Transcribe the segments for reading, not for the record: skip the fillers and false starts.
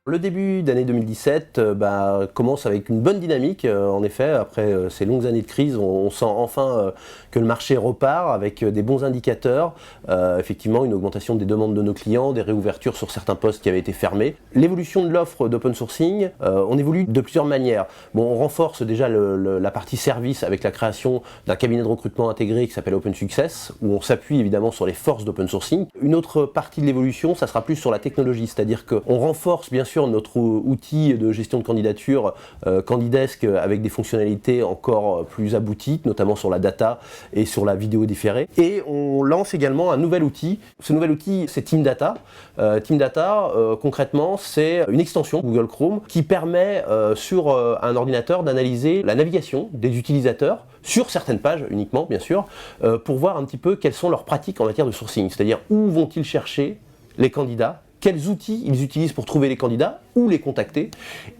Le début d'année 2017 commence avec une bonne dynamique. En effet, après ces longues années de crise, on sent enfin que le marché repart avec des bons indicateurs. Effectivement, une augmentation des demandes de nos clients, des réouvertures sur certains postes qui avaient été fermés. L'évolution de l'offre d'open sourcing, on évolue de plusieurs manières. Bon, on renforce déjà la partie service avec la création d'un cabinet de recrutement intégré qui s'appelle Open Success, où on s'appuie évidemment sur les forces d'open sourcing. Une autre partie de l'évolution, ça sera plus sur la technologie, c'est-à-dire qu'on renforce bien sûr notre outil de gestion de candidature Candidesk avec des fonctionnalités encore plus abouties, notamment sur la data et sur la vidéo différée. Et on lance également un nouvel outil. Ce nouvel outil, c'est Team Data. Team Data, concrètement, c'est une extension Google Chrome qui permet sur un ordinateur d'analyser la navigation des utilisateurs sur certaines pages uniquement, bien sûr, pour voir un petit peu quelles sont leurs pratiques en matière de sourcing, c'est-à-dire où vont-ils chercher les candidats, quels outils ils utilisent pour trouver les candidats, ou les contacter.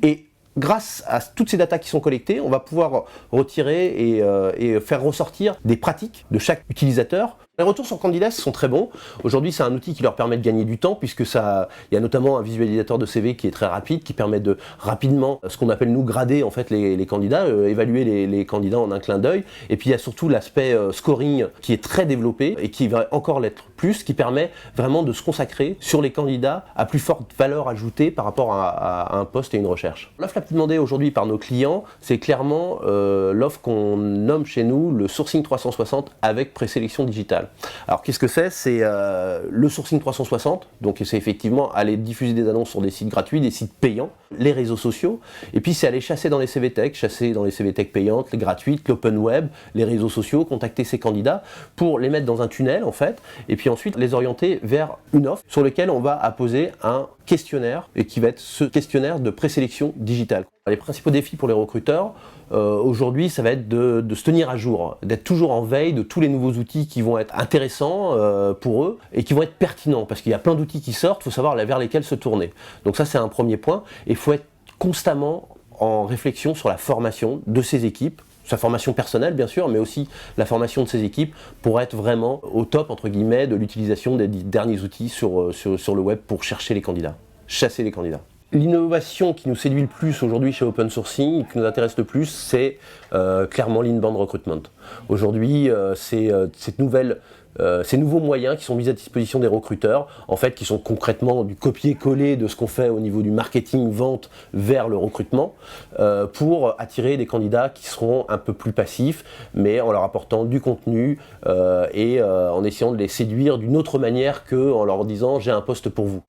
Et grâce à toutes ces datas qui sont collectées, on va pouvoir retirer et faire ressortir des pratiques de chaque utilisateur. Les retours sur Candidesk sont très bons. Aujourd'hui, c'est un outil qui leur permet de gagner du temps puisque il y a notamment un visualisateur de CV qui est très rapide, qui permet de rapidement, ce qu'on appelle nous grader en fait les candidats, évaluer les candidats en un clin d'œil. Et puis il y a surtout l'aspect scoring qui est très développé et qui va encore l'être plus, qui permet vraiment de se consacrer sur les candidats à plus forte valeur ajoutée par rapport à un poste et une recherche. L'offre la plus demandée aujourd'hui par nos clients, c'est clairement l'offre qu'on nomme chez nous le sourcing 360 avec présélection digitale. Alors qu'est-ce que c'est ? C'est le sourcing 360, donc c'est effectivement aller diffuser des annonces sur des sites gratuits, des sites payants, les réseaux sociaux, et puis c'est aller chasser dans les CVTech, chasser dans les CVTech payantes, les gratuites, l'open web, les réseaux sociaux, contacter ces candidats pour les mettre dans un tunnel en fait, et puis ensuite les orienter vers une offre sur laquelle on va apposer un questionnaire et qui va être ce questionnaire de présélection digitale. Les principaux défis pour les recruteurs aujourd'hui, ça va être de se tenir à jour, d'être toujours en veille de tous les nouveaux outils qui vont être intéressants pour eux et qui vont être pertinents parce qu'il y a plein d'outils qui sortent, il faut savoir vers lesquels se tourner. Donc ça c'est un premier point et il faut être constamment en réflexion sur la formation de ces équipes, sa formation personnelle bien sûr, mais aussi la formation de ses équipes pour être vraiment au top entre guillemets de l'utilisation des derniers outils sur le web pour chercher les candidats, chasser les candidats. L'innovation qui nous séduit le plus aujourd'hui chez Open Sourcing, qui nous intéresse le plus, c'est clairement l'inbound recruitment. Aujourd'hui, ces nouveaux moyens qui sont mis à disposition des recruteurs, en fait, qui sont concrètement du copier-coller de ce qu'on fait au niveau du marketing, vente vers le recrutement, pour attirer des candidats qui seront un peu plus passifs, mais en leur apportant du contenu et en essayant de les séduire d'une autre manière qu'en leur disant « j'ai un poste pour vous ».